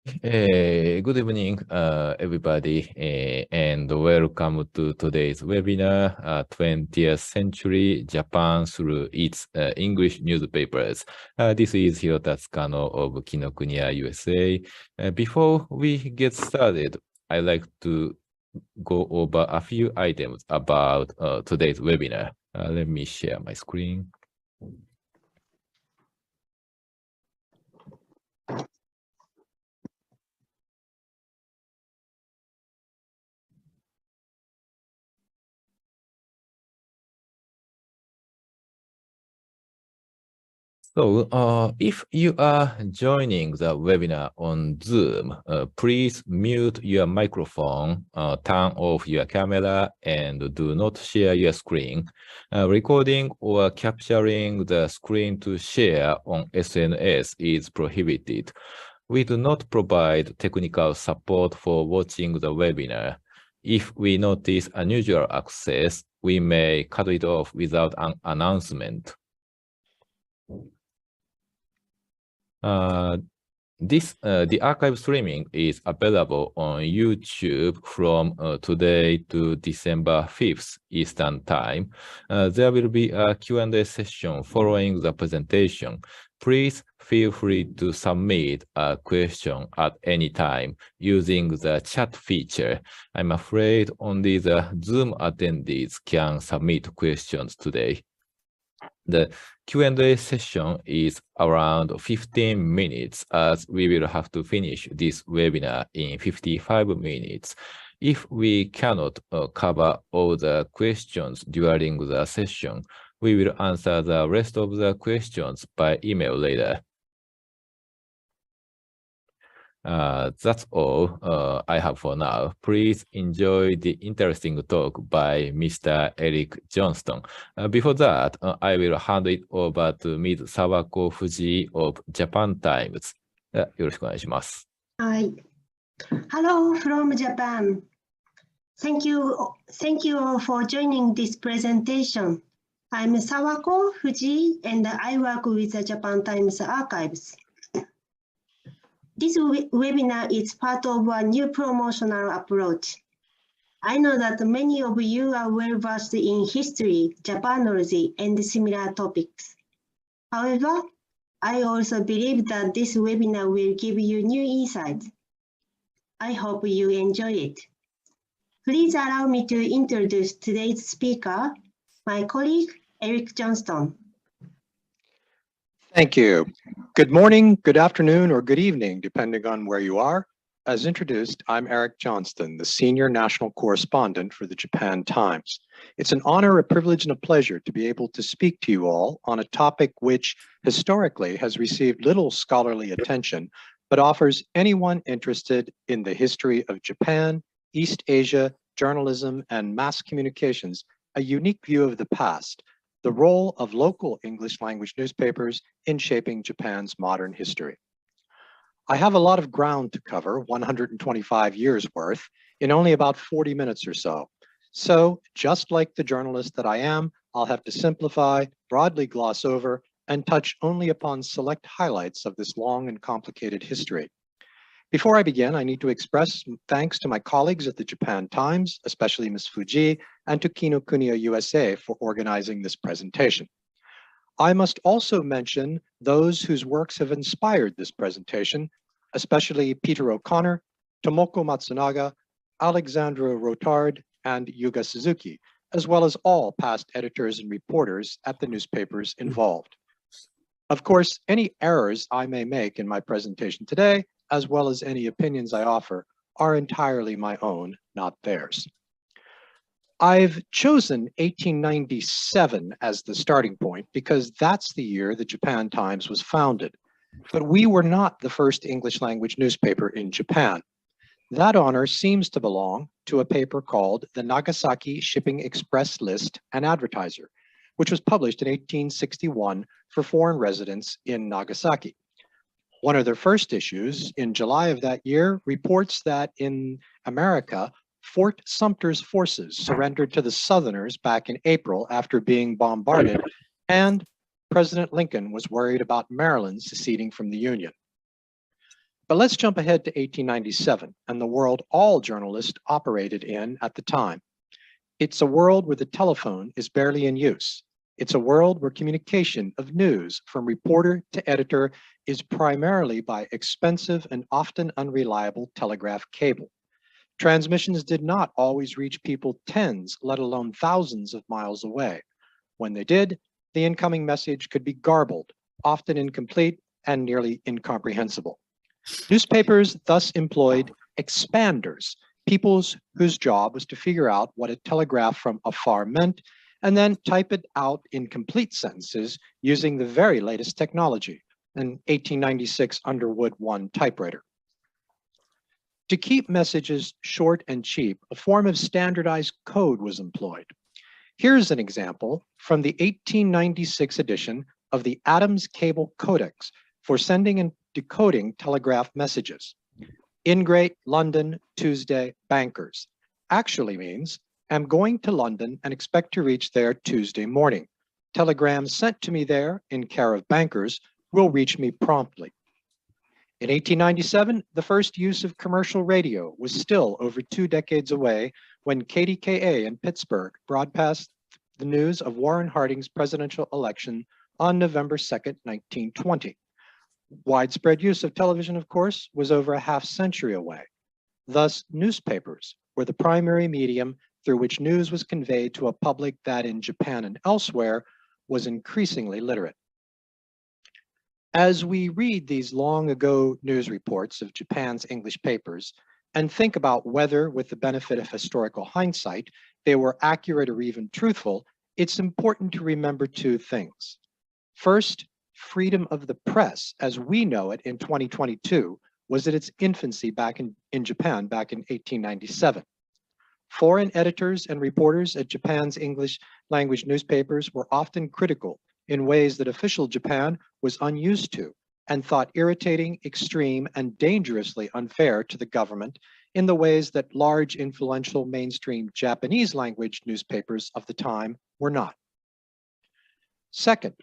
Good evening, everybody, and welcome to today's webinar, 20th Century Japan Through its English Newspapers. This is Hirota Tsukano of Kinokuniya, USA. Before we get started, I'd like to go over a few items about today's webinar. Let me share my screen. So, if you are joining the webinar on Zoom, please mute your microphone, turn off your camera, and do not share your screen. Recording or capturing the screen to share on SNS is prohibited. We do not provide technical support for watching the webinar. If we notice unusual access, we may cut it off without an announcement. The archive streaming is available on YouTube from today to December 5th Eastern Time. There will be a Q&A session following the presentation. Please feel free to submit a question at any time using the chat feature. I'm afraid only the Zoom attendees can submit questions today. The Q&A session is around 15 minutes as we will have to finish this webinar in 55 minutes. If we cannot cover all the questions during the session, we will answer the rest of the questions by email later. That's all I have for now. Please enjoy the interesting talk by Mr. Eric Johnston. Before that, I will hand it over to Ms. Sawako Fuji of Japan Times. よろしくお願いします。Hello from Japan. Thank you all for joining this presentation. I'm Sawako Fuji and I work with the Japan Times archives. This webinar is part of a new promotional approach. I know that many of you are well versed in history, Japanology, and similar topics. However, I also believe that this webinar will give you new insights. I hope you enjoy it. Please allow me to introduce today's speaker, my colleague, Eric Johnston. Thank you. Good morning, good afternoon, or good evening, depending on where you are. As introduced, I'm Eric Johnston, the Senior National Correspondent for the Japan Times. It's an honor, a privilege, and a pleasure to be able to speak to you all on a topic which historically has received little scholarly attention, but offers anyone interested in the history of Japan, East Asia, journalism, and mass communications a unique view of the past, the role of local English language newspapers in shaping Japan's modern history. I have a lot of ground to cover, 125 years worth, in only about 40 minutes or so. So, just like the journalist that I am, I'll have to simplify, broadly gloss over, and touch only upon select highlights of this long and complicated history. Before I begin, I need to express thanks to my colleagues at the Japan Times, especially Ms. Fuji, and to Kinokuniya USA for organizing this presentation. I must also mention those whose works have inspired this presentation, especially Peter O'Connor, Tomoko Matsunaga, Alexandra Rotard, and Yuga Suzuki, as well as all past editors and reporters at the newspapers involved. Of course, any errors I may make in my presentation today, as well as any opinions I offer, are entirely my own, not theirs. I've chosen 1897 as the starting point because that's the year the Japan Times was founded. But we were not the first English language newspaper in Japan. That honor seems to belong to a paper called the Nagasaki Shipping Express List and Advertiser, which was published in 1861 for foreign residents in Nagasaki. One of their first issues in July of that year reports that in America, Fort Sumter's forces surrendered to the Southerners back in April after being bombarded, and President Lincoln was worried about Maryland seceding from the Union. But let's jump ahead to 1897 and the world all journalists operated in at the time. It's a world where the telephone is barely in use. It's a world where communication of news from reporter to editor is primarily by expensive and often unreliable telegraph cable. Transmissions did not always reach people tens, let alone thousands of miles away. When they did, the incoming message could be garbled, often incomplete and nearly incomprehensible. Newspapers thus employed expanders, people whose job was to figure out what a telegraph from afar meant and then type it out in complete sentences using the very latest technology, an 1896 Underwood 1 typewriter. To keep messages short and cheap, a form of standardized code was employed. Here's an example from the 1896 edition of the Adams Cable Codex for sending and decoding telegraph messages. Ingrate, London, Tuesday, bankers actually means I'm going to London and expect to reach there Tuesday morning. Telegrams sent to me there in care of bankers will reach me promptly. In 1897, the first use of commercial radio was still over 2 decades away when KDKA in Pittsburgh broadcast the news of Warren Harding's presidential election on November 2nd, 1920. Widespread use of television, of course, was over a half-century away. Thus, newspapers were the primary medium through which news was conveyed to a public that in Japan and elsewhere was increasingly literate. As we read these long ago news reports of Japan's English papers and think about whether, with the benefit of historical hindsight, they were accurate or even truthful, it's important to remember 2 things. First, freedom of the press, as we know it in 2022, was at its infancy back in Japan back in 1897. Foreign editors and reporters at Japan's English language newspapers were often critical in ways that official Japan was unused to and thought irritating, extreme, and dangerously unfair to the government in the ways that large, influential, mainstream Japanese language newspapers of the time were not. Second,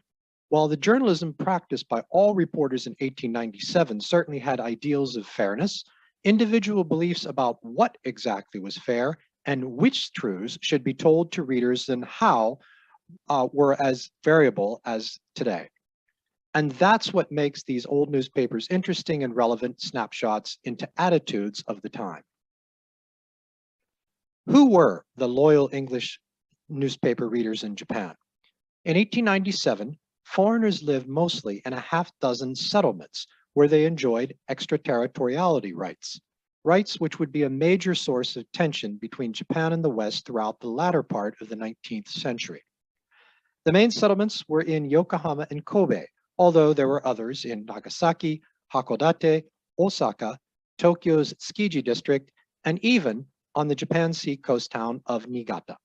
while the journalism practiced by all reporters in 1897 certainly had ideals of fairness, individual beliefs about what exactly was fair and which truths should be told to readers and how were as variable as today. And that's what makes these old newspapers interesting and relevant snapshots into attitudes of the time. Who were the loyal English newspaper readers in Japan? In 1897, foreigners lived mostly in a half-dozen settlements where they enjoyed extraterritoriality rights, rights which would be a major source of tension between Japan and the West throughout the latter part of the 19th century. The main settlements were in Yokohama and Kobe, although there were others in Nagasaki, Hakodate, Osaka, Tokyo's Tsukiji district, and even on the Japan Sea coast town of Niigata.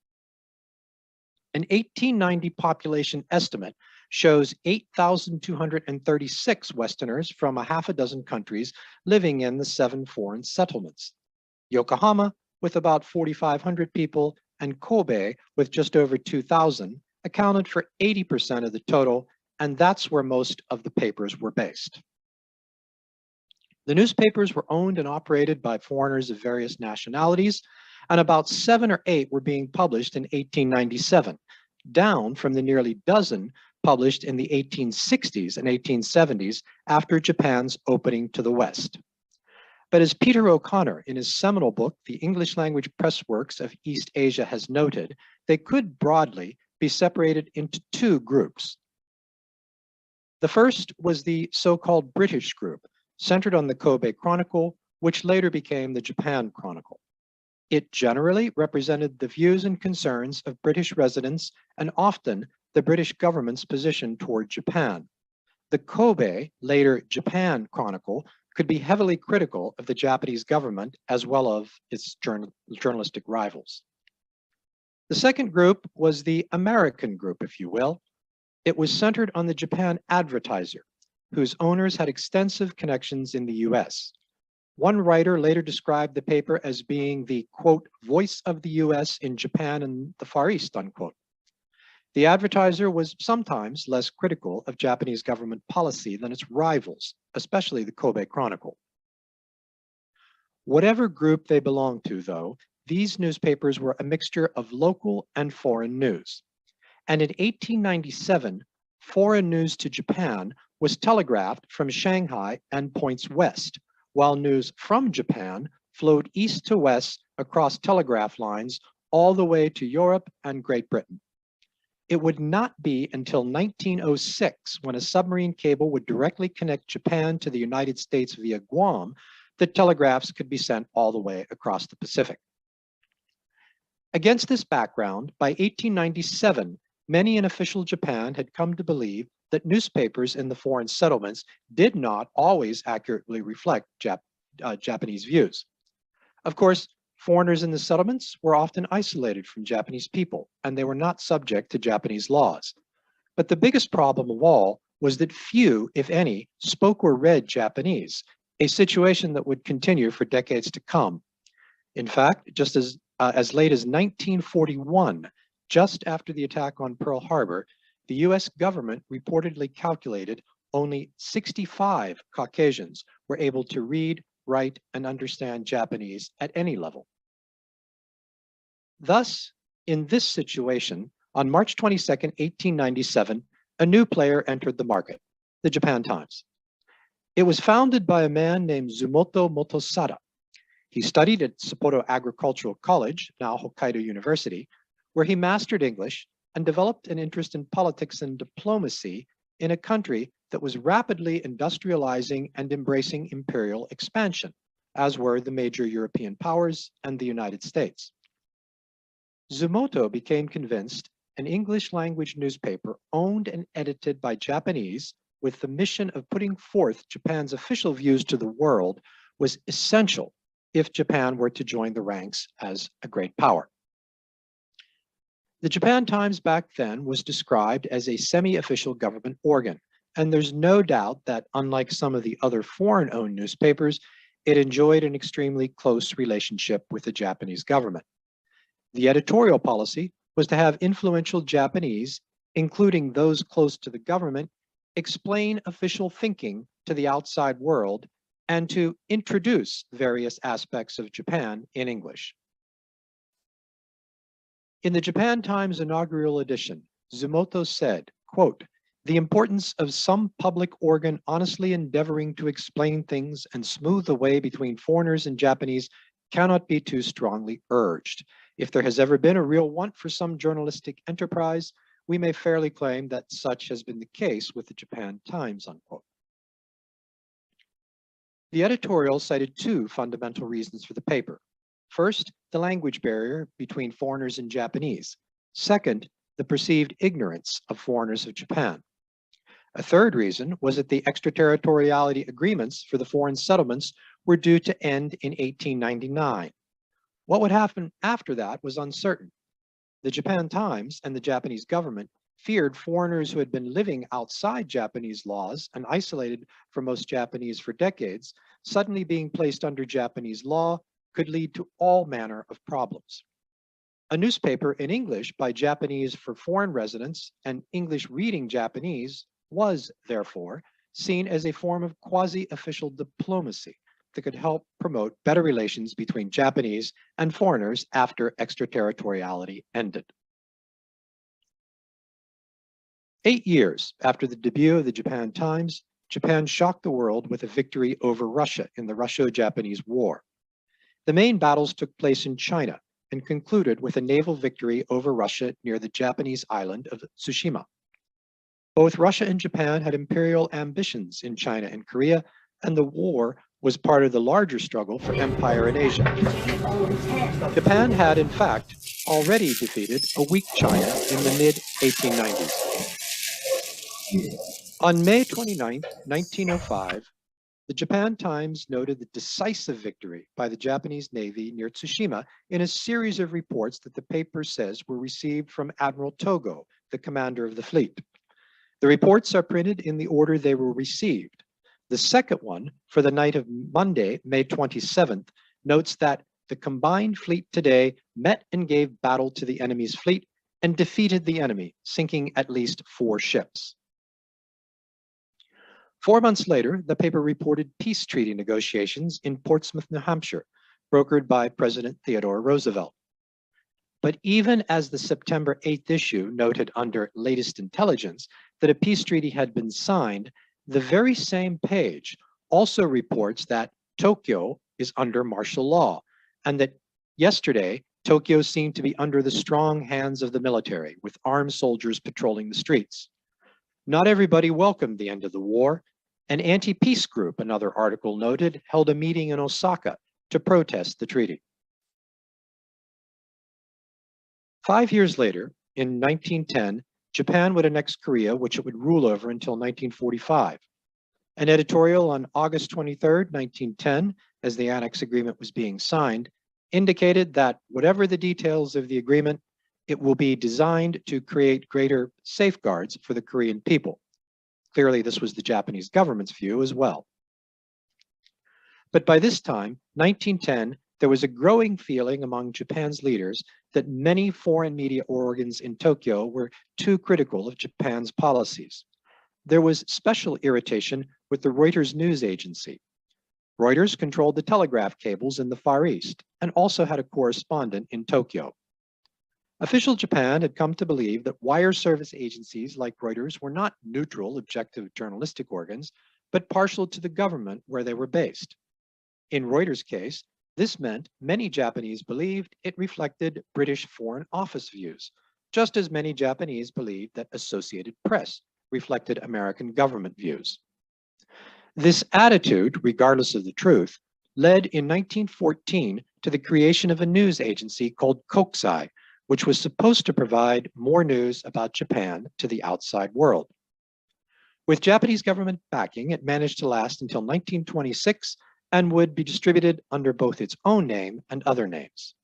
An 1890 population estimate shows 8,236 Westerners from a half a dozen countries living in the 7 foreign settlements. Yokohama, with about 4,500 people, and Kobe, with just over 2,000, accounted for 80% of the total, and that's where most of the papers were based. The newspapers were owned and operated by foreigners of various nationalities, and about 7 or 8 were being published in 1897, down from the nearly dozen published in the 1860s and 1870s after Japan's opening to the West. But as Peter O'Connor in his seminal book, The English Language Press Works of East Asia has noted, they could broadly be separated into 2 groups. The first was the so-called British group, centered on the Kobe Chronicle, which later became the Japan Chronicle. It generally represented the views and concerns of British residents and often the British government's position toward Japan. The Kobe, later Japan Chronicle, could be heavily critical of the Japanese government as well as its journalistic rivals. The second group was the American group, if you will. It was centered on the Japan Advertiser, whose owners had extensive connections in the US. One writer later described the paper as being the, quote, voice of the US in Japan and the Far East, unquote. The Advertiser was sometimes less critical of Japanese government policy than its rivals, especially the Kobe Chronicle. Whatever group they belonged to, though, these newspapers were a mixture of local and foreign news. And in 1897, foreign news to Japan was telegraphed from Shanghai and points west, while news from Japan flowed east to west across telegraph lines all the way to Europe and Great Britain. It would not be until 1906, when a submarine cable would directly connect Japan to the United States via Guam, that telegraphs could be sent all the way across the Pacific. Against this background, by 1897, many in official Japan had come to believe that newspapers in the foreign settlements did not always accurately reflect Japanese views. Of course, foreigners in the settlements were often isolated from Japanese people, and they were not subject to Japanese laws. But the biggest problem of all was that few, if any, spoke or read Japanese, a situation that would continue for decades to come. In fact, just as late as 1941, just after the attack on Pearl Harbor, the US government reportedly calculated only 65 Caucasians were able to read, write, and understand Japanese at any level. Thus, in this situation, on March 22, 1897, a new player entered the market, the Japan Times. It was founded by a man named Zumoto Motosada. He studied at Sapporo Agricultural College, now Hokkaido University, where he mastered English and developed an interest in politics and diplomacy in a country that was rapidly industrializing and embracing imperial expansion, as were the major European powers and the United States. Zumoto became convinced an English language newspaper owned and edited by Japanese with the mission of putting forth Japan's official views to the world was essential if Japan were to join the ranks as a great power. The Japan Times back then was described as a semi-official government organ, and there's no doubt that unlike some of the other foreign-owned newspapers, it enjoyed an extremely close relationship with the Japanese government. The editorial policy was to have influential Japanese, including those close to the government, explain official thinking to the outside world and to introduce various aspects of Japan in English. In the Japan Times inaugural edition, Zumoto said, quote, "The importance of some public organ honestly endeavoring to explain things and smooth the way between foreigners and Japanese cannot be too strongly urged. If there has ever been a real want for some journalistic enterprise, we may fairly claim that such has been the case with the Japan Times," unquote. The editorial cited two fundamental reasons for the paper. First, the language barrier between foreigners and Japanese. Second, the perceived ignorance of foreigners of Japan. A third reason was that the extraterritoriality agreements for the foreign settlements were due to end in 1899. What would happen after that was uncertain. The Japan Times and the Japanese government feared foreigners who had been living outside Japanese laws and isolated from most Japanese for decades, suddenly being placed under Japanese law could lead to all manner of problems. A newspaper in English by Japanese for foreign residents and English reading Japanese was, therefore, seen as a form of quasi-official diplomacy that could help promote better relations between Japanese and foreigners after extraterritoriality ended. 8 years after the debut of the Japan Times, Japan shocked the world with a victory over Russia in the Russo-Japanese War. The main battles took place in China and concluded with a naval victory over Russia near the Japanese island of Tsushima. Both Russia and Japan had imperial ambitions in China and Korea, and the war was part of the larger struggle for empire in Asia. Japan had, in fact, already defeated a weak China in the mid-1890s. On May 29, 1905, the Japan Times noted the decisive victory by the Japanese Navy near Tsushima in a series of reports that the paper says were received from Admiral Togo, the commander of the fleet. The reports are printed in the order they were received. The second one, for the night of Monday, May 27th, notes that the combined fleet today met and gave battle to the enemy's fleet and defeated the enemy, sinking at least 4 ships. 4 months later, the paper reported peace treaty negotiations in Portsmouth, New Hampshire, brokered by President Theodore Roosevelt. But even as the September 8th issue noted under latest intelligence that a peace treaty had been signed, the very same page also reports that Tokyo is under martial law, and that yesterday, Tokyo seemed to be under the strong hands of the military, with armed soldiers patrolling the streets. Not everybody welcomed the end of the war. An anti-peace group, another article noted, held a meeting in Osaka to protest the treaty. 5 years later, in 1910, Japan would annex Korea, which it would rule over until 1945. An editorial on August 23, 1910, as the annex agreement was being signed, indicated that whatever the details of the agreement, it will be designed to create greater safeguards for the Korean people. Clearly, this was the Japanese government's view as well. But by this time, 1910, there was a growing feeling among Japan's leaders that many foreign media organs in Tokyo were too critical of Japan's policies. There was special irritation with the Reuters news agency. Reuters controlled the telegraph cables in the Far East and also had a correspondent in Tokyo. Official Japan had come to believe that wire service agencies like Reuters were not neutral, objective journalistic organs, but partial to the government where they were based. In Reuters' case, this meant many Japanese believed it reflected British Foreign Office views, just as many Japanese believed that Associated Press reflected American government views. This attitude, regardless of the truth, led in 1914 to the creation of a news agency called Kokusai, which was supposed to provide more news about Japan to the outside world. With Japanese government backing, it managed to last until 1926 and would be distributed under both its own name and other names.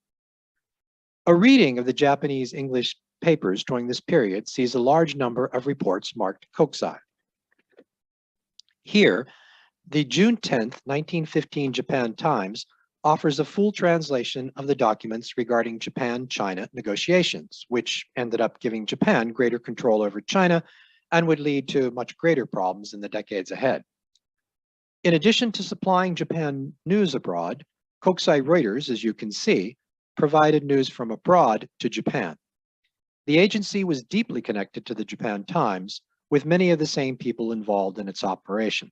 A reading of the Japanese English papers during this period sees a large number of reports marked Kokusai. Here, the June 10, 1915 Japan Times offers a full translation of the documents regarding Japan-China negotiations, which ended up giving Japan greater control over China and would lead to much greater problems in the decades ahead. In addition to supplying Japan news abroad, Kokusai Reuters, as you can see, provided news from abroad to Japan. The agency was deeply connected to the Japan Times, with many of the same people involved in its operation.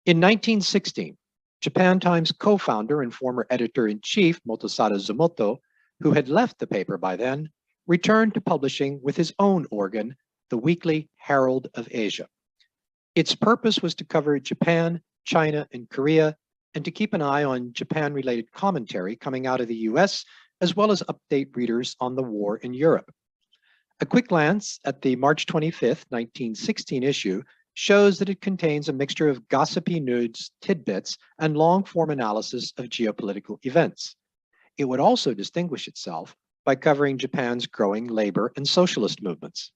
In 1916, Japan Times co-founder and former editor-in-chief Motosada Zumoto, who had left the paper by then, returned to publishing with his own organ, the weekly Herald of Asia. Its purpose was to cover Japan, China, and Korea, and to keep an eye on Japan-related commentary coming out of the US, as well as update readers on the war in Europe. A quick glance at the March 25, 1916 issue shows that it contains a mixture of gossipy news tidbits and long-form analysis of geopolitical events. It would also distinguish itself by covering Japan's growing labor and socialist movements.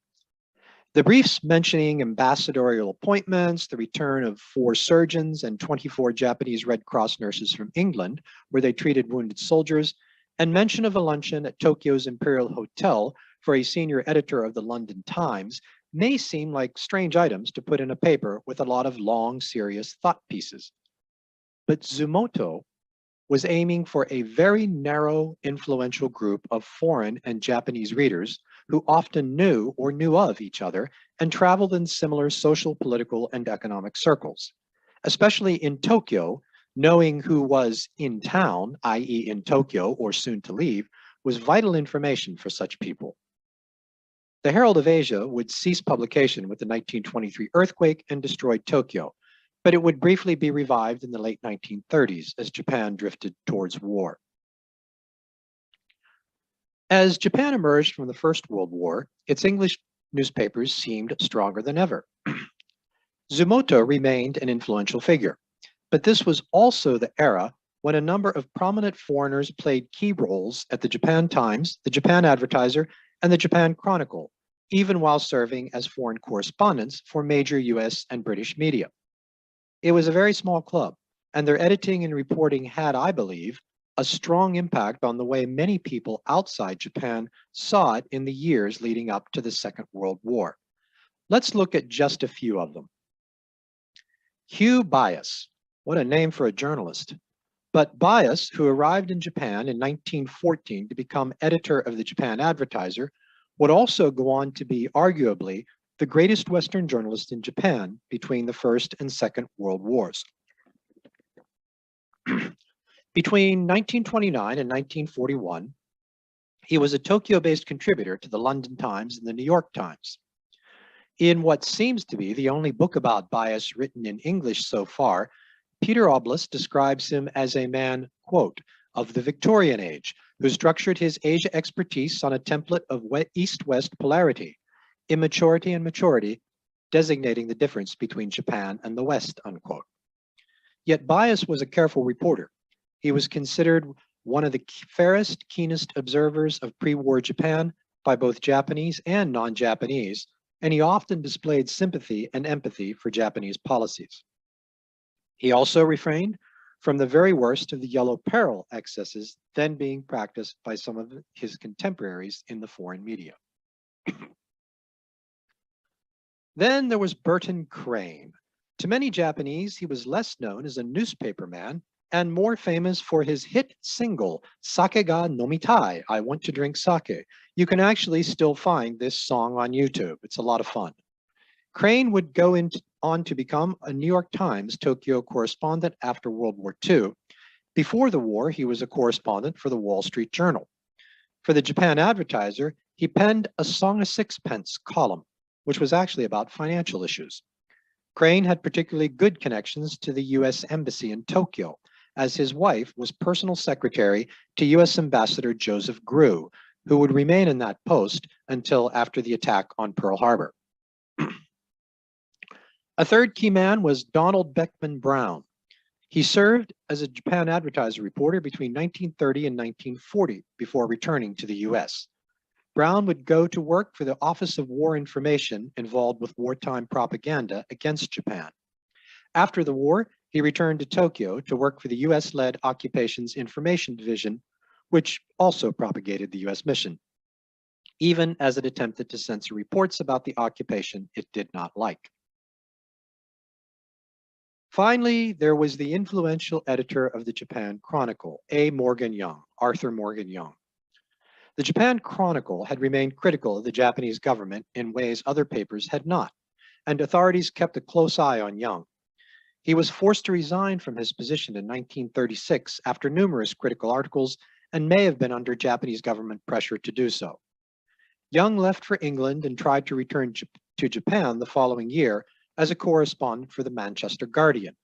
The briefs mentioning ambassadorial appointments, the return of 4 surgeons and 24 Japanese Red Cross nurses from England, where they treated wounded soldiers, and mention of a luncheon at Tokyo's Imperial Hotel for a senior editor of the London Times may seem like strange items to put in a paper with a lot of long, serious thought pieces. But Zumoto was aiming for a very narrow, influential group of foreign and Japanese readers who often knew or knew of each other and traveled in similar social, political, and economic circles. Especially in Tokyo, knowing who was in town, i.e. in Tokyo or soon to leave, was vital information for such people. The Herald of Asia would cease publication with the 1923 earthquake and destroyed Tokyo, but it would briefly be revived in the late 1930s as Japan drifted towards war. As Japan emerged from the First World War, its English newspapers seemed stronger than ever. Zumoto remained an influential figure, but this was also the era when a number of prominent foreigners played key roles at the Japan Times, the Japan Advertiser, and the Japan Chronicle, even while serving as foreign correspondents for major US and British media. It was a very small club, and their editing and reporting had, I believe, a strong impact on the way many people outside Japan saw it in the years leading up to the Second World War. Let's look at just a few of them. Hugh Bias, what a name for a journalist. But Bias, who arrived in Japan in 1914 to become editor of the Japan Advertiser, would also go on to be arguably the greatest Western journalist in Japan between the First and Second World Wars. Between 1929 and 1941, he was a Tokyo-based contributor to the London Times and the New York Times. In what seems to be the only book about Bias written in English so far, Peter Oblis describes him as a man, quote, of the Victorian age, who structured his Asia expertise on a template of East-West polarity, immaturity and maturity, designating the difference between Japan and the West, unquote. Yet Bias was a careful reporter. He was considered one of the fairest, keenest observers of pre-war Japan by both Japanese and non-Japanese, and he often displayed sympathy and empathy for Japanese policies. He also refrained from the very worst of the yellow peril excesses then being practiced by some of his contemporaries in the foreign media. Then there was Burton Crane. To many Japanese, he was less known as a newspaperman and more famous for his hit single, Sake ga nomitai, I want to drink sake. You can actually still find this song on YouTube. It's a lot of fun. Crane would go on to become a New York Times Tokyo correspondent after World War II. Before the war, he was a correspondent for the Wall Street Journal. For the Japan Advertiser, he penned a Song of Sixpence column, which was actually about financial issues. Crane had particularly good connections to the US Embassy in Tokyo, as his wife was personal secretary to US Ambassador Joseph Grew, who would remain in that post until after the attack on Pearl Harbor. A third key man was Donald Beckman Brown. He served as a Japan Advertiser reporter between 1930 and 1940 before returning to the US. Brown would go to work for the Office of War Information involved with wartime propaganda against Japan. After the war, he returned to Tokyo to work for the US-led Occupations Information Division, which also propagated the US mission, even as it attempted to censor reports about the occupation it did not like. Finally, there was the influential editor of the Japan Chronicle, Arthur Morgan Young. The Japan Chronicle had remained critical of the Japanese government in ways other papers had not, and authorities kept a close eye on Young. He was forced to resign from his position in 1936 after numerous critical articles and may have been under Japanese government pressure to do so. Young left for England and tried to return to Japan the following year as a correspondent for the Manchester Guardian,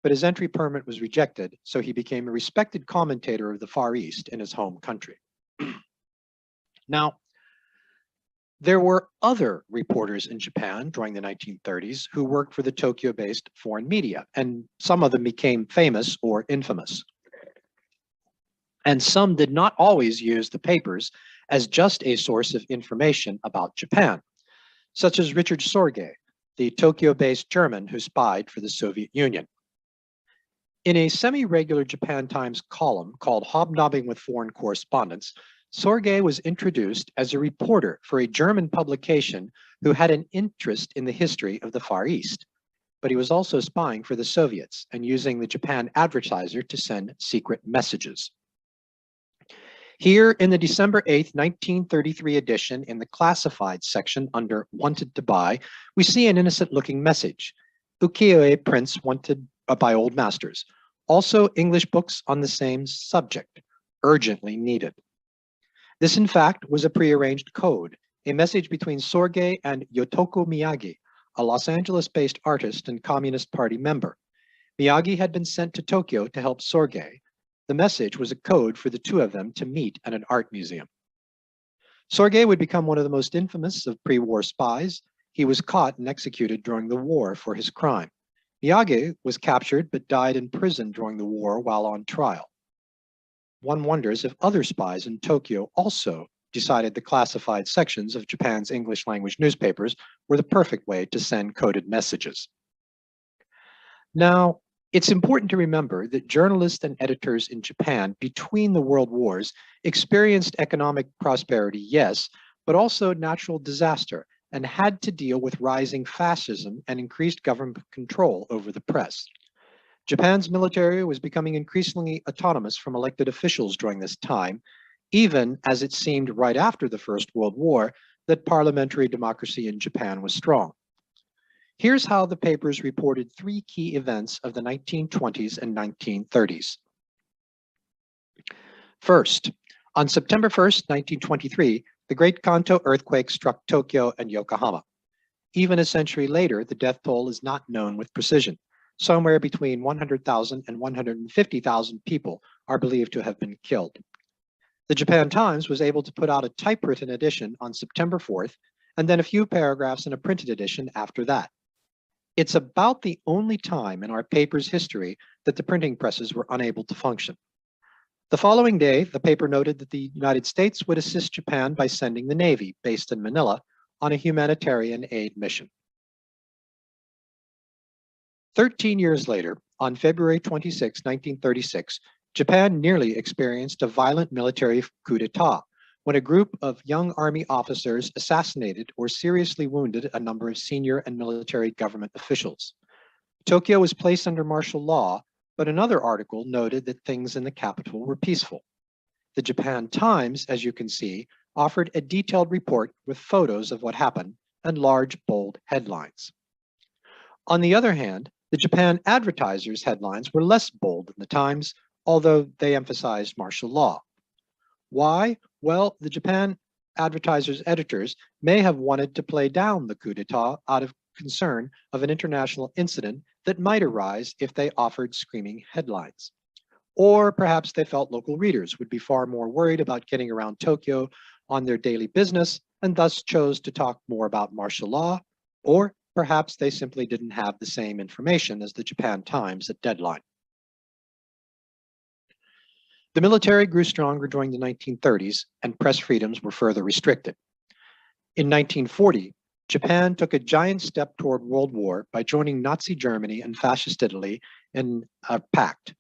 but his entry permit was rejected, so he became a respected commentator of the Far East in his home country. Now, there were other reporters in Japan during the 1930s who worked for the Tokyo-based foreign media, and some of them became famous or infamous. And some did not always use the papers as just a source of information about Japan, such as Richard Sorge, the Tokyo-based German who spied for the Soviet Union. In a semi-regular Japan Times column called Hobnobbing with Foreign Correspondents, Sorge was introduced as a reporter for a German publication who had an interest in the history of the Far East, but he was also spying for the Soviets and using the Japan Advertiser to send secret messages. Here in the December 8th, 1933 edition in the classified section under Wanted to Buy, we see an innocent-looking message, ukiyo-e prints wanted by old masters. Also English books on the same subject, urgently needed. This, in fact, was a prearranged code, a message between Sorge and Yotoko Miyagi, a Los Angeles-based artist and Communist Party member. Miyagi had been sent to Tokyo to help Sorge. The message was a code for the two of them to meet at an art museum. Sorge would become one of the most infamous of pre-war spies. He was caught and executed during the war for his crime. Miyagi was captured but died in prison during the war while on trial. One wonders if other spies in Tokyo also decided the classified sections of Japan's English language newspapers were the perfect way to send coded messages. Now, it's important to remember that journalists and editors in Japan between the world wars experienced economic prosperity, yes, but also natural disaster and had to deal with rising fascism and increased government control over the press. Japan's military was becoming increasingly autonomous from elected officials during this time, even as it seemed right after the First World War that parliamentary democracy in Japan was strong. Here's how the papers reported three key events of the 1920s and 1930s. First, on September 1st, 1923, the Great Kanto earthquake struck Tokyo and Yokohama. Even a century later, the death toll is not known with precision. Somewhere between 100,000 and 150,000 people are believed to have been killed. The Japan Times was able to put out a typewritten edition on September 4th, and then a few paragraphs in a printed edition after that. It's about the only time in our paper's history that the printing presses were unable to function. The following day, the paper noted that the United States would assist Japan by sending the Navy, based in Manila, on a humanitarian aid mission. 13 years later, on February 26, 1936, Japan nearly experienced a violent military coup d'etat when a group of young army officers assassinated or seriously wounded a number of senior and military government officials. Tokyo was placed under martial law, but another article noted that things in the capital were peaceful. The Japan Times, as you can see, offered a detailed report with photos of what happened and large, bold headlines. On the other hand, the Japan Advertiser's headlines were less bold than the Times, although they emphasized martial law. Why? Well, the Japan Advertiser's editors may have wanted to play down the coup d'etat out of concern of an international incident that might arise if they offered screaming headlines. Or perhaps they felt local readers would be far more worried about getting around Tokyo on their daily business and thus chose to talk more about martial law, or perhaps they simply didn't have the same information as the Japan Times at deadline. The military grew stronger during the 1930s, and press freedoms were further restricted. In 1940, Japan took a giant step toward World War by joining Nazi Germany and Fascist Italy in a pact.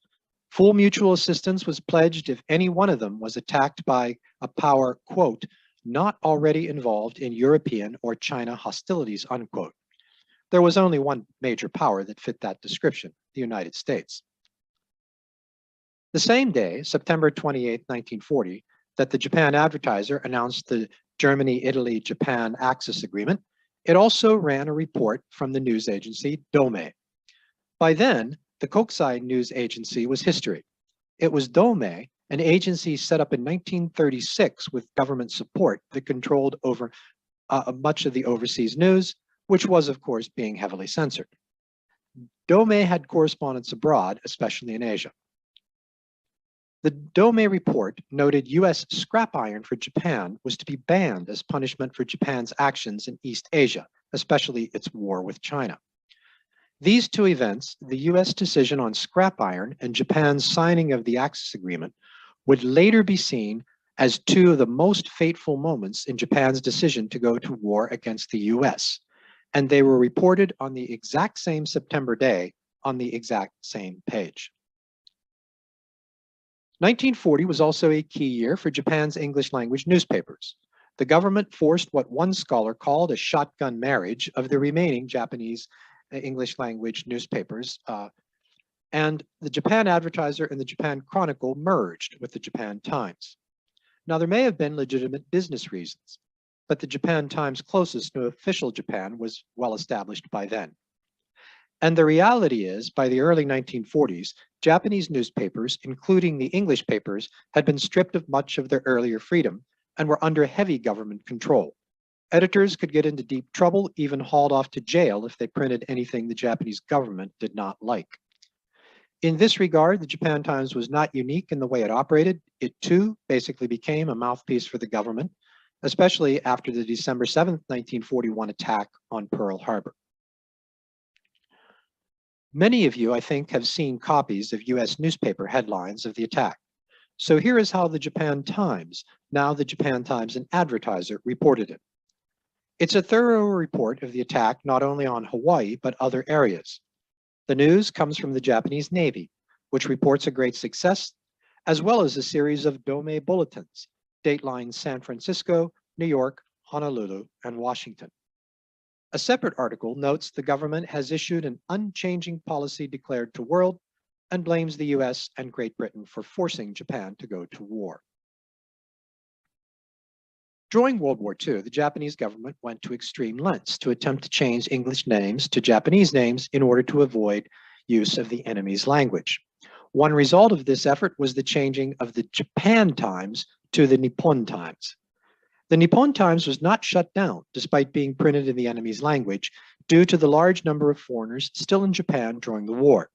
Full mutual assistance was pledged if any one of them was attacked by a power, quote, not already involved in European or China hostilities, unquote. There was only one major power that fit that description, the United States. The same day, September 28, 1940, that the Japan Advertiser announced the Germany-Italy-Japan Axis Agreement, it also ran a report from the news agency Dome. By then, the Kokusai news agency was history. It was Dome, an agency set up in 1936 with government support that controlled over much of the overseas news, which was, of course, being heavily censored. Dome had correspondents abroad, especially in Asia. The Dome report noted U.S. scrap iron for Japan was to be banned as punishment for Japan's actions in East Asia, especially its war with China. These two events, the U.S. decision on scrap iron and Japan's signing of the Axis Agreement, would later be seen as two of the most fateful moments in Japan's decision to go to war against the U.S., and they were reported on the exact same September day on the exact same page. 1940 was also a key year for Japan's English language newspapers. The government forced what one scholar called a shotgun marriage of the remaining Japanese English language newspapers, and the Japan Advertiser and the Japan Chronicle merged with the Japan Times. Now, there may have been legitimate business reasons, but the Japan Times closest to official Japan was well established by then. And the reality is, by the early 1940s, Japanese newspapers, including the English papers, had been stripped of much of their earlier freedom and were under heavy government control. Editors could get into deep trouble, even hauled off to jail if they printed anything the Japanese government did not like. In this regard, the Japan Times was not unique in the way it operated. It too basically became a mouthpiece for the government, especially after the December 7, 1941 attack on Pearl Harbor. Many of you, I think, have seen copies of US newspaper headlines of the attack. So here is how the Japan Times, now the Japan Times and Advertiser, reported it. It's a thorough report of the attack not only on Hawaii, but other areas. The news comes from the Japanese Navy, which reports a great success, as well as a series of Dome bulletins, datelines San Francisco, New York, Honolulu, and Washington. A separate article notes the government has issued an unchanging policy declared to world and blames the US and Great Britain for forcing Japan to go to war. During World War II, the Japanese government went to extreme lengths to attempt to change English names to Japanese names in order to avoid use of the enemy's language. One result of this effort was the changing of the Japan Times to the Nippon Times. The Nippon Times was not shut down, despite being printed in the enemy's language, due to the large number of foreigners still in Japan during the war.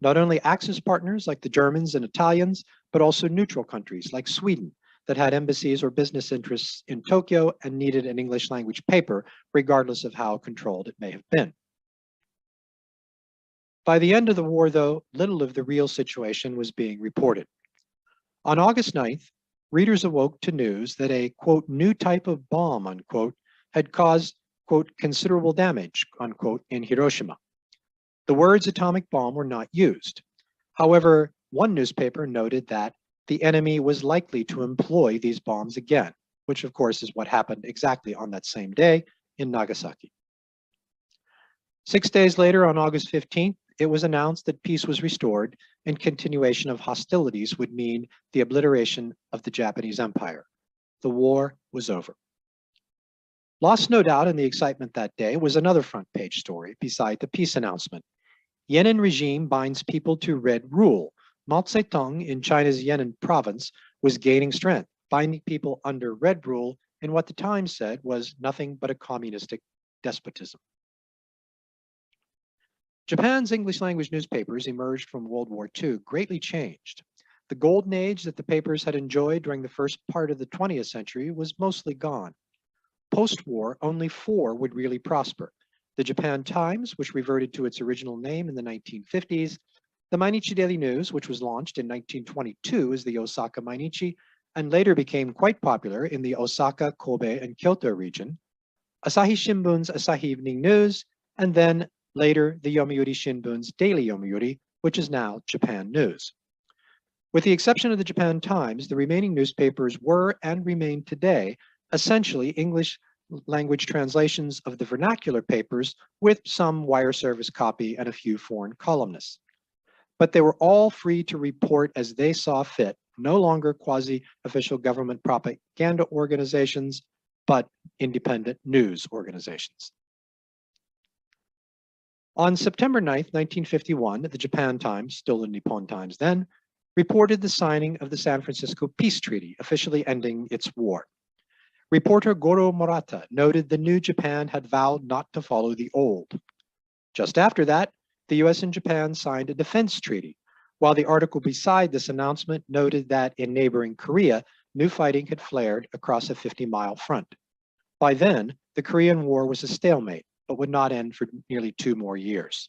Not only Axis partners like the Germans and Italians, but also neutral countries like Sweden that had embassies or business interests in Tokyo and needed an English language paper, regardless of how controlled it may have been. By the end of the war, though, little of the real situation was being reported. On August 9th, readers awoke to news that a, quote, new type of bomb, unquote, had caused, quote, considerable damage, unquote, in Hiroshima. The words atomic bomb were not used. However, one newspaper noted that the enemy was likely to employ these bombs again, which of course is what happened exactly on that same day in Nagasaki. 6 days later, on August 15th, it was announced that peace was restored and continuation of hostilities would mean the obliteration of the Japanese Empire. The war was over. Lost no doubt in the excitement that day was another front page story beside the peace announcement. Yan'an regime binds people to red rule. Mao Zedong in China's Yan'an province was gaining strength, binding people under red rule in what the Times said was nothing but a communistic despotism. Japan's English language newspapers emerged from World War II greatly changed. The golden age that the papers had enjoyed during the first part of the 20th century was mostly gone. Post-war, only 4 would really prosper. The Japan Times, which reverted to its original name in the 1950s, the Mainichi Daily News, which was launched in 1922 as the Osaka Mainichi, and later became quite popular in the Osaka, Kobe, and Kyoto region, Asahi Shimbun's Asahi Evening News, and then later the Yomiuri Shimbun's Daily Yomiuri, which is now Japan News. With the exception of the Japan Times, the remaining newspapers were and remain today essentially English language translations of the vernacular papers with some wire service copy and a few foreign columnists. But they were all free to report as they saw fit, no longer quasi-official government propaganda organizations, but independent news organizations. On September 9th, 1951, the Japan Times, still the Nippon Times then, reported the signing of the San Francisco Peace Treaty, officially ending its war. Reporter Goro Murata noted the new Japan had vowed not to follow the old. Just after that, the US and Japan signed a defense treaty, while the article beside this announcement noted that in neighboring Korea, new fighting had flared across a 50-mile front. By then, the Korean War was a stalemate, but would not end for nearly 2 more years.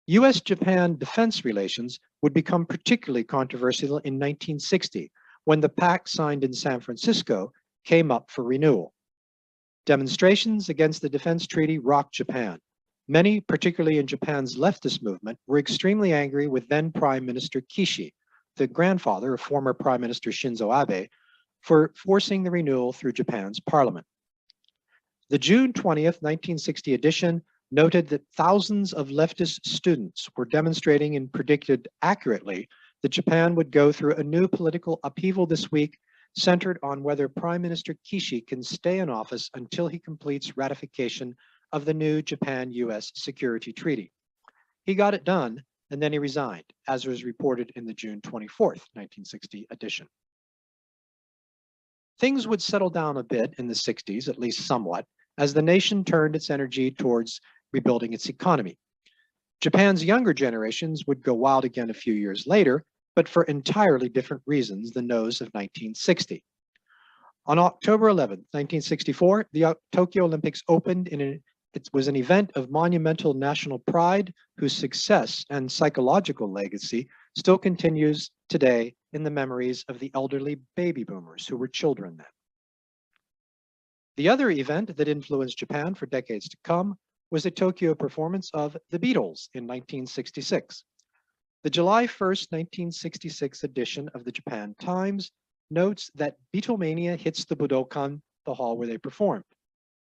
US-Japan defense relations would become particularly controversial in 1960, when the pact signed in San Francisco came up for renewal. Demonstrations against the defense treaty rocked Japan. Many, particularly in Japan's leftist movement, were extremely angry with then Prime Minister Kishi, the grandfather of former Prime Minister Shinzo Abe, for forcing the renewal through Japan's parliament. The June 20th, 1960 edition noted that thousands of leftist students were demonstrating and predicted accurately that Japan would go through a new political upheaval this week, centered on whether Prime Minister Kishi can stay in office until he completes ratification of the new Japan-US Security Treaty. He got it done, and then he resigned, as was reported in the June 24th, 1960 edition. Things would settle down a bit in the 60s, at least somewhat, as the nation turned its energy towards rebuilding its economy. Japan's younger generations would go wild again a few years later, but for entirely different reasons than those of 1960. On October 11, 1964, the Tokyo Olympics opened it was an event of monumental national pride whose success and psychological legacy still continues today in the memories of the elderly baby boomers who were children then. The other event that influenced Japan for decades to come was the Tokyo performance of the Beatles in 1966. The July 1st, 1966 edition of the Japan Times notes that Beatlemania hits the Budokan, the hall where they performed.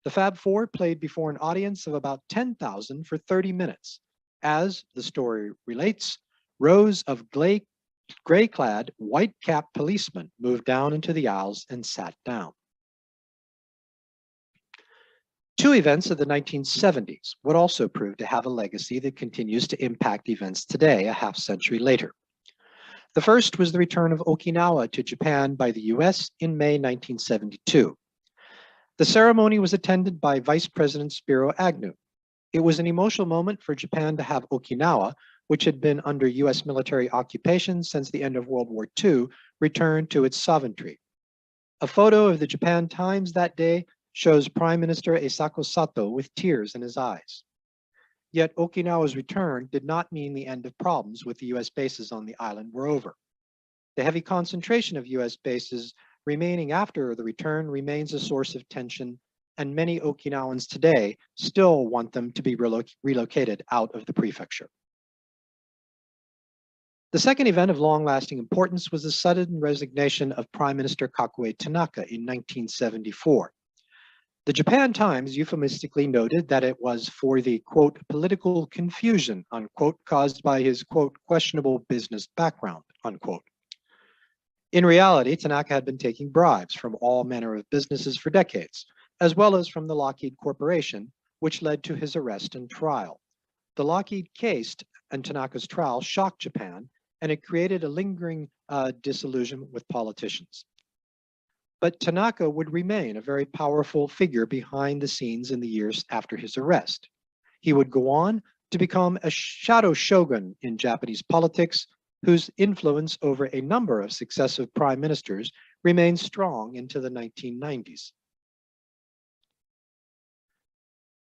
The Fab Four played before an audience of about 10,000 for 30 minutes. As the story relates, rows of gray-clad, white-capped policemen moved down into the aisles and sat down. Two events of the 1970s would also prove to have a legacy that continues to impact events today, a half-century later. The first was the return of Okinawa to Japan by the US in May 1972. The ceremony was attended by Vice President Spiro Agnew. It was an emotional moment for Japan to have Okinawa, which had been under US military occupation since the end of World War II, return to its sovereignty. A photo of the Japan Times that day shows Prime Minister Eisaku Sato with tears in his eyes. Yet Okinawa's return did not mean the end of problems with the US bases on the island were over. The heavy concentration of US bases remaining after the return remains a source of tension, and many Okinawans today still want them to be relocated out of the prefecture. The second event of long-lasting importance was the sudden resignation of Prime Minister Kakue Tanaka in 1974. The Japan Times euphemistically noted that it was for the, quote, political confusion, unquote, caused by his, quote, questionable business background, unquote. In reality, Tanaka had been taking bribes from all manner of businesses for decades, as well as from the Lockheed Corporation, which led to his arrest and trial. The Lockheed case and Tanaka's trial shocked Japan, and it created a lingering disillusionment with politicians. But Tanaka would remain a very powerful figure behind the scenes in the years after his arrest. He would go on to become a shadow shogun in Japanese politics, whose influence over a number of successive prime ministers remained strong into the 1990s.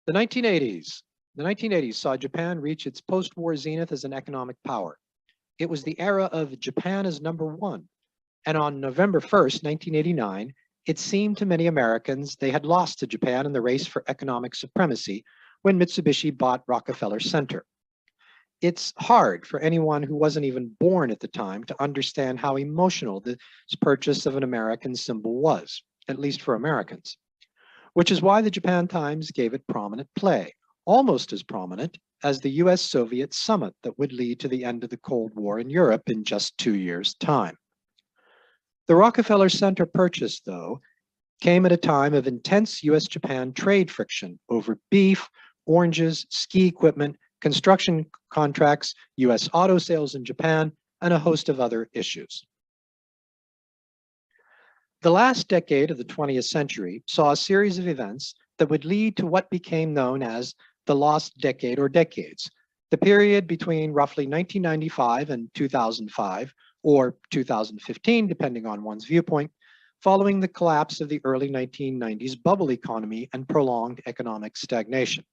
The 1980s saw Japan reach its post-war zenith as an economic power. It was the era of Japan as number one. And on November 1st, 1989, it seemed to many Americans they had lost to Japan in the race for economic supremacy when Mitsubishi bought Rockefeller Center. It's hard for anyone who wasn't even born at the time to understand how emotional this purchase of an American symbol was, at least for Americans, which is why the Japan Times gave it prominent play, almost as prominent as the US-Soviet summit that would lead to the end of the Cold War in Europe in just 2 years' time. The Rockefeller Center purchase, though, came at a time of intense US-Japan trade friction over beef, oranges, ski equipment, construction contracts, US auto sales in Japan, and a host of other issues. The last decade of the 20th century saw a series of events that would lead to what became known as the lost decade or decades, the period between roughly 1995 and 2005, or 2015, depending on one's viewpoint, following the collapse of the early 1990s bubble economy and prolonged economic stagnation.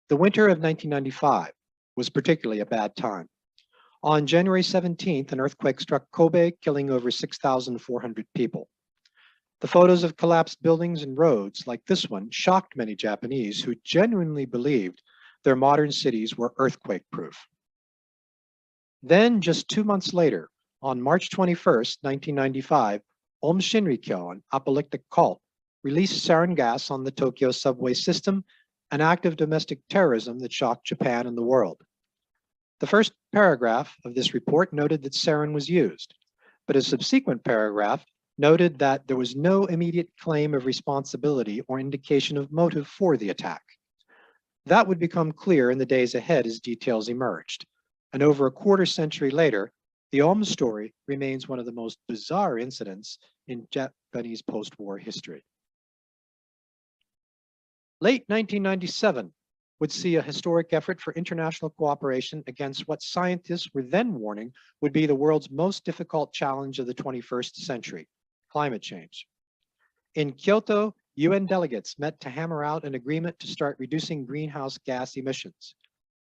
The winter of 1995 was particularly a bad time. On January 17th, an earthquake struck Kobe, killing over 6,400 people. The photos of collapsed buildings and roads like this one shocked many Japanese who genuinely believed their modern cities were earthquake-proof. Then, just 2 months later, on March 21st, 1995, Aum Shinrikyo, an apocalyptic cult, released sarin gas on the Tokyo subway system, an act of domestic terrorism that shocked Japan and the world. The first paragraph of this report noted that sarin was used, but a subsequent paragraph noted that there was no immediate claim of responsibility or indication of motive for the attack. That would become clear in the days ahead as details emerged. And over a quarter century later, the Aum story remains one of the most bizarre incidents in Japanese post-war history. Late 1997 would see a historic effort for international cooperation against what scientists were then warning would be the world's most difficult challenge of the 21st century, climate change. In Kyoto, UN delegates met to hammer out an agreement to start reducing greenhouse gas emissions.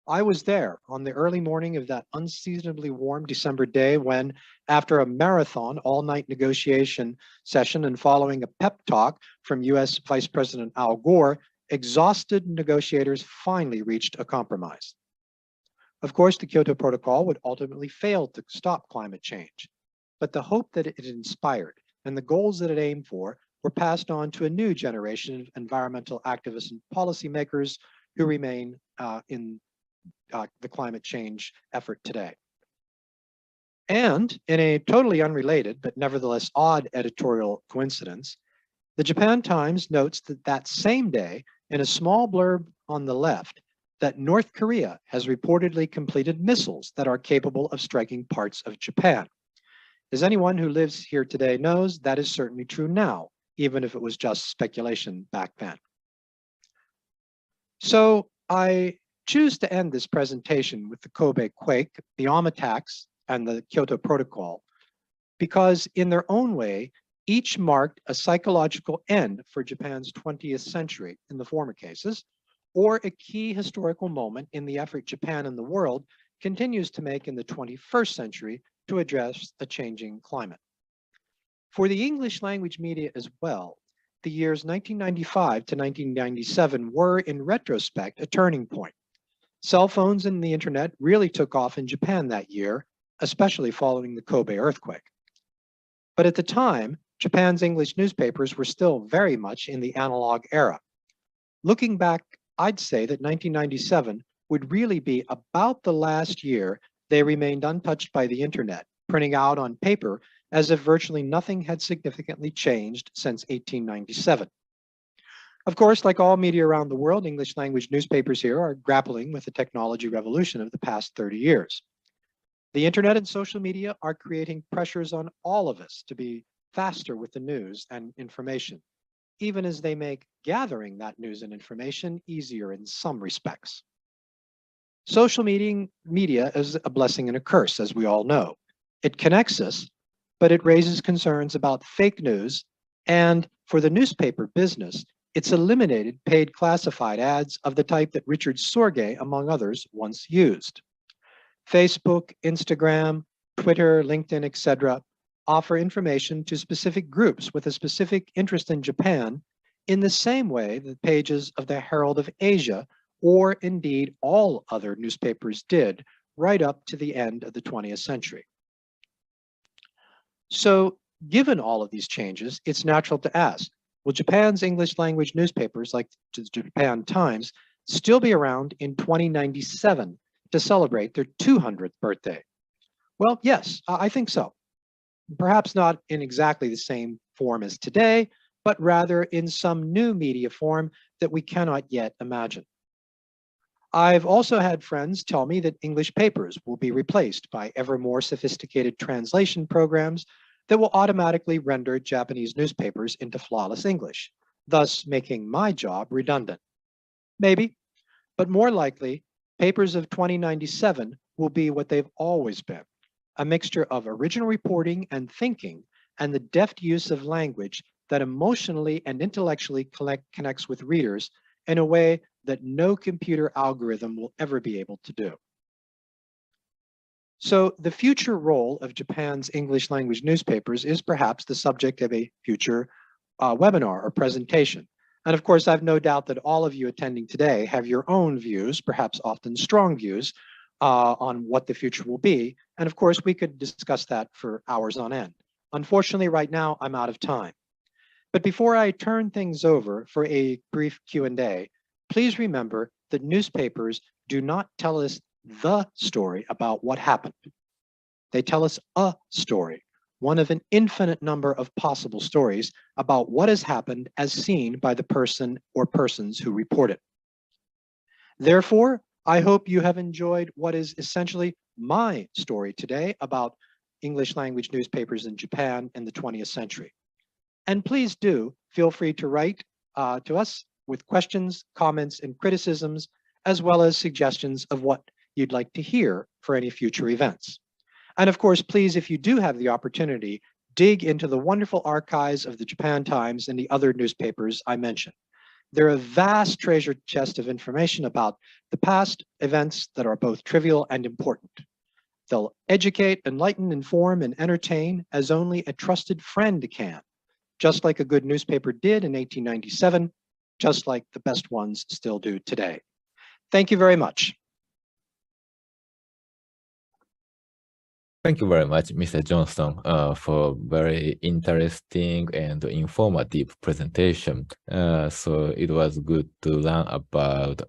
I was there on the early morning of that unseasonably warm December day when, after a marathon all-night negotiation session and following a pep talk from US Vice President Al Gore, exhausted negotiators finally reached a compromise. Of course, the Kyoto Protocol would ultimately fail to stop climate change, but the hope that it inspired and the goals that it aimed for were passed on to a new generation of environmental activists and policymakers who remain in the climate change effort today. And in a totally unrelated, but nevertheless odd editorial coincidence, the Japan Times notes that that same day, in a small blurb on the left, that North Korea has reportedly completed missiles that are capable of striking parts of Japan. As anyone who lives here today knows, that is certainly true now, even if it was just speculation back then. So I choose to end this presentation with the Kobe quake, the Aum attacks, and the Kyoto Protocol, because in their own way, each marked a psychological end for Japan's 20th century in the former cases, or a key historical moment in the effort Japan and the world continues to make in the 21st century to address a changing climate. For the English language media as well, the years 1995 to 1997 were, in retrospect, a turning point. Cell phones and the internet really took off in Japan that year, especially following the Kobe earthquake. But at the time, Japan's English newspapers were still very much in the analog era. Looking back, I'd say that 1997 would really be about the last year they remained untouched by the internet, printing out on paper as if virtually nothing had significantly changed since 1897. Of course, like all media around the world, English language newspapers here are grappling with the technology revolution of the past 30 years. The internet and social media are creating pressures on all of us to be faster with the news and information, even as they make gathering that news and information easier in some respects. Social media is a blessing and a curse, as we all know. It connects us, but it raises concerns about fake news, and for the newspaper business, it's eliminated paid classified ads of the type that Richard Sorge, among others, once used. Facebook, Instagram, Twitter, LinkedIn, etc., offer information to specific groups with a specific interest in Japan in the same way that pages of the Herald of Asia, or indeed all other newspapers did, right up to the end of the 20th century. So, given all of these changes, it's natural to ask, will Japan's English language newspapers, like the Japan Times, still be around in 2097 to celebrate their 200th birthday? Well, yes, I think so. Perhaps not in exactly the same form as today, but rather in some new media form that we cannot yet imagine. I've also had friends tell me that English papers will be replaced by ever more sophisticated translation programs that will automatically render Japanese newspapers into flawless English, thus making my job redundant. Maybe, but more likely, papers of 2097 will be what they've always been, a mixture of original reporting and thinking and the deft use of language that emotionally and intellectually connects with readers in a way that no computer algorithm will ever be able to do. So the future role of Japan's English language newspapers is perhaps the subject of a future webinar or presentation. And of course, I've no doubt that all of you attending today have your own views, perhaps often strong views, on what the future will be. And of course, we could discuss that for hours on end. Unfortunately, right now, I'm out of time. But before I turn things over for a brief Q&A, please remember that newspapers do not tell us the story about what happened. They tell us a story, one of an infinite number of possible stories about what has happened as seen by the person or persons who report it. Therefore, I hope you have enjoyed what is essentially my story today about English language newspapers in Japan in the 20th century. And please do feel free to write to us with questions, comments, and criticisms, as well as suggestions of what you'd like to hear for any future events. And of course, please, if you do have the opportunity, dig into the wonderful archives of the Japan Times and the other newspapers I mentioned. They're a vast treasure chest of information about the past events that are both trivial and important. They'll educate, enlighten, inform, and entertain as only a trusted friend can, just like a good newspaper did in 1897, just like the best ones still do today. Thank you very much. Thank you very much, Mr. Johnston, for very interesting and informative presentation. So it was good to learn about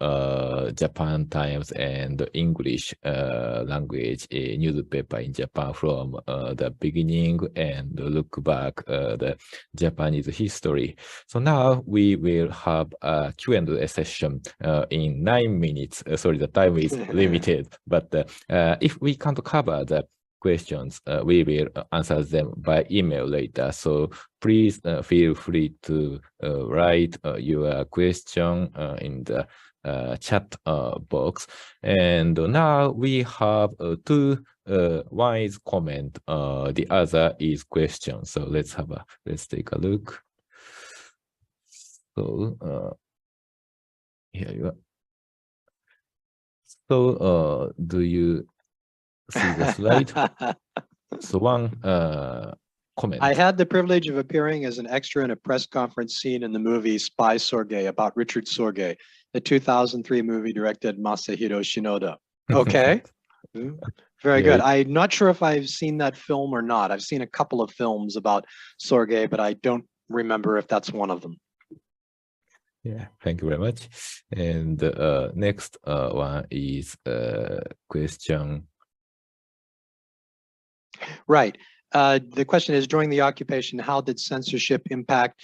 Japan Times and English language newspaper in Japan from the beginning and look back the Japanese history. So now we will have a Q&A session in 9 minutes. Sorry, the time is limited, but if we can't cover the questions, we will answer them by email later. So please feel free to write your question in the chat box. And now we have two. One is comment, the other is question. So let's take a look. So here you are. So do you see the slide? So one comment. I had the privilege of appearing as an extra in a press conference scene in the movie Spy Sorge about Richard Sorge, the 2003 movie directed Masahiro Shinoda. Okay. Very good. I'm not sure if I've seen that film or not. I've seen a couple of films about Sorge, but I don't remember if that's one of them. Yeah, thank you very much. And next one is question. Right. The question is, during the occupation, how did censorship impact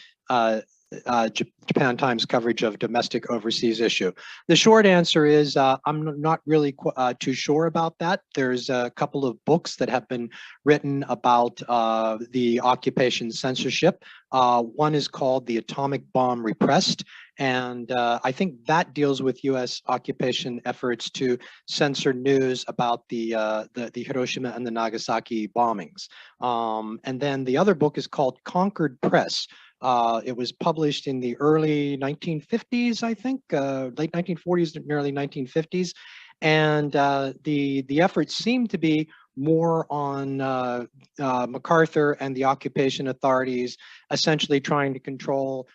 Japan Times coverage of domestic overseas issue? The short answer is I'm not really too sure about that. There's a couple of books that have been written about the occupation censorship. One is called The Atomic Bomb Repressed, and I think that deals with U.S. occupation efforts to censor news about the Hiroshima and the Nagasaki bombings. And then the other book is called Concord Press. It was published in the early 1950s, I think, late 1940s, early 1950s. And the efforts seem to be more on MacArthur and the occupation authorities essentially trying to control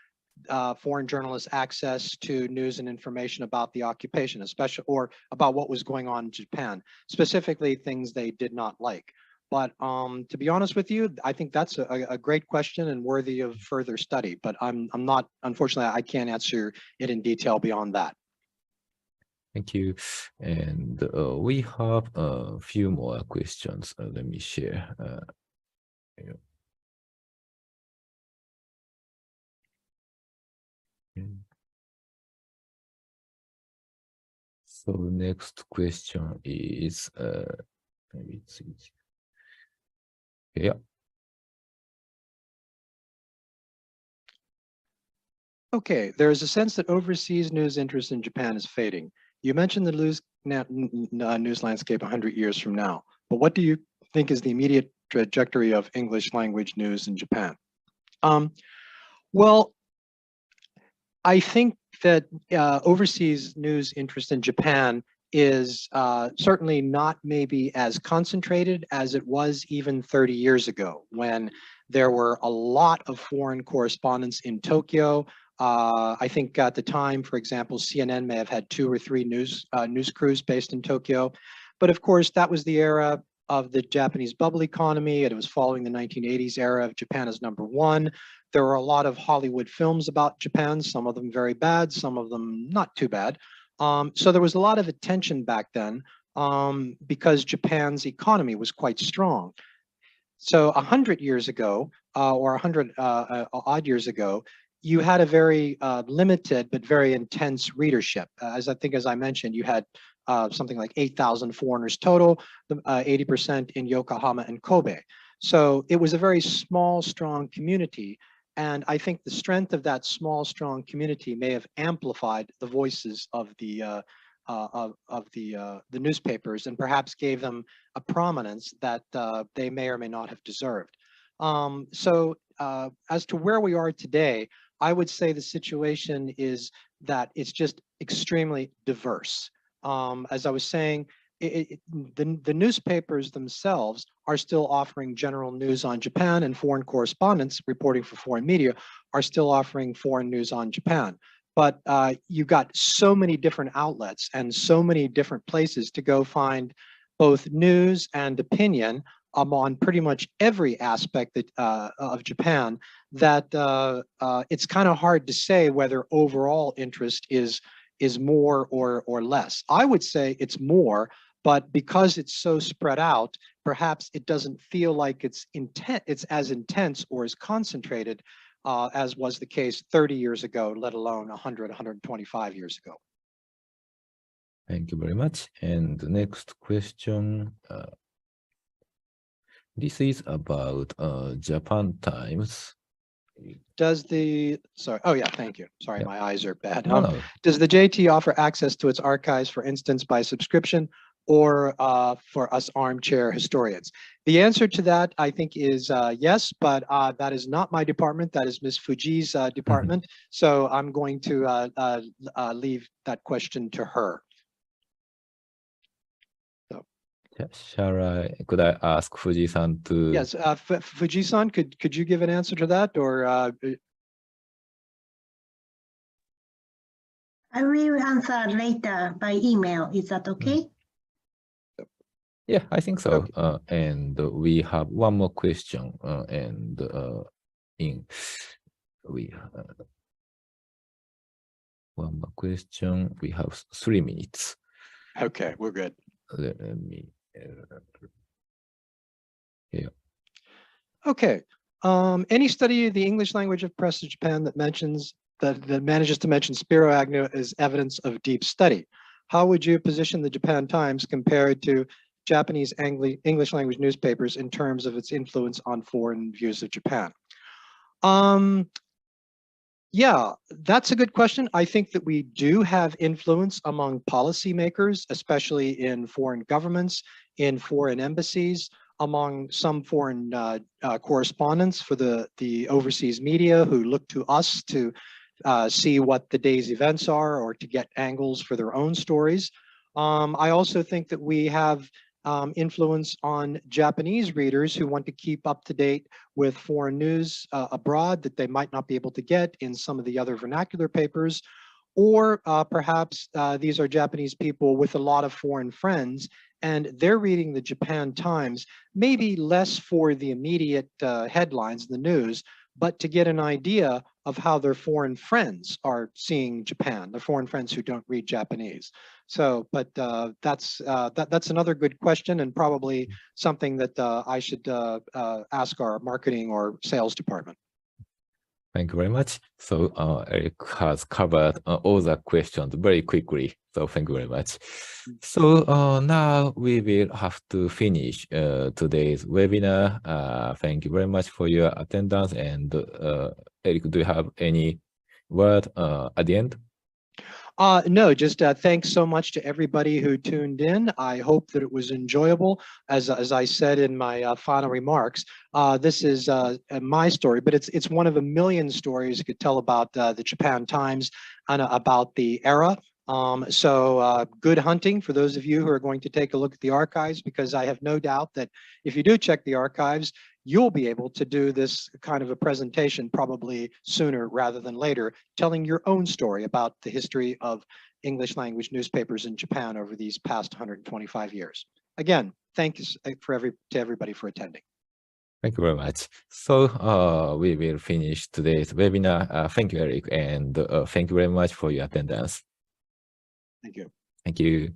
foreign journalists' access to news and information about the occupation, especially, or about what was going on in Japan, specifically things they did not like. But to be honest with you, I think that's a great question and worthy of further study. But I'm not, unfortunately, I can't answer it in detail beyond that. Thank you. And we have a few more questions. Let me share. So next question is, maybe it's easy. Yeah. Okay, there is a sense that overseas news interest in Japan is fading. You mentioned the news landscape 100 years from now, but what do you think is the immediate trajectory of English language news in Japan? Well, I think that overseas news interest in Japan is certainly not maybe as concentrated as it was even 30 years ago, when there were a lot of foreign correspondents in Tokyo. I think at the time, for example, CNN may have had 2 or 3 news crews based in Tokyo. But of course, that was the era of the Japanese bubble economy. It was following the 1980s era of Japan as #1. There were a lot of Hollywood films about Japan, some of them very bad, some of them not too bad. So there was a lot of attention back then because Japan's economy was quite strong. So 100 years ago, or 100 odd years ago, you had a very limited but very intense readership. As I mentioned, you had something like 8,000 foreigners total, 80% in Yokohama and Kobe. So it was a very small, strong community. And I think the strength of that small, strong community may have amplified the voices of the newspapers and perhaps gave them a prominence that they may or may not have deserved. So as to where we are today, I would say the situation is that it's just extremely diverse. As I was saying, the newspapers themselves are still offering general news on Japan, and foreign correspondents reporting for foreign media are still offering foreign news on Japan. But you've got so many different outlets and so many different places to go find both news and opinion on pretty much every aspect that, of Japan, that it's kind of hard to say whether overall interest is more or less. I would say it's more, but because it's so spread out, perhaps it doesn't feel like it's as intense or as concentrated as was the case 30 years ago, let alone 100, 125 years ago. Thank you very much. And the next question. This is about Japan Times. Does the, sorry, oh yeah, thank you. Sorry, my eyes are bad. No. Does the JT offer access to its archives, for instance, by subscription or for us armchair historians? The answer to that, I think, is yes, but that is not my department. That is Ms. Fuji's department. So I'm going to leave that question to her. Could I ask Fuji-san to? Yes, Fuji-san, could you give an answer to that, or? I will answer later by email. Is that okay? Yeah, I think so. Okay. And we have one more question. One more question. We have 3 minutes. Okay, we're good. Let me. Yeah. Okay. Any study of the English language of press of Japan that manages to mention Spiro Agnew as evidence of deep study? How would you position the Japan Times compared to Japanese English language newspapers in terms of its influence on foreign views of Japan? Yeah, that's a good question. I think that we do have influence among policymakers, especially in foreign governments, in foreign embassies, among some foreign correspondents for the overseas media who look to us to see what the day's events are or to get angles for their own stories. I also think that we have influence on Japanese readers who want to keep up to date with foreign news abroad that they might not be able to get in some of the other vernacular papers, or perhaps these are Japanese people with a lot of foreign friends and they're reading the Japan Times, maybe less for the immediate headlines in the news, but to get an idea of how their foreign friends are seeing Japan, the foreign friends who don't read Japanese. So, but that's another good question, and probably something that I should ask our marketing or sales department. Thank you very much. So Eric has covered all the questions very quickly. So thank you very much. So now we will have to finish today's webinar. Thank you very much for your attendance. And Eric, do you have any word at the end? No, just thanks so much to everybody who tuned in. I hope that it was enjoyable. As I said in my final remarks, this is my story, but it's one of a million stories you could tell about the Japan Times and about the era. So good hunting for those of you who are going to take a look at the archives, because I have no doubt that if you do check the archives, you'll be able to do this kind of a presentation probably sooner rather than later, telling your own story about the history of English language newspapers in Japan over these past 125 years. Again, thanks to everybody for attending. Thank you very much. So we will finish today's webinar. Thank you, Eric, and thank you very much for your attendance. Thank you. Thank you.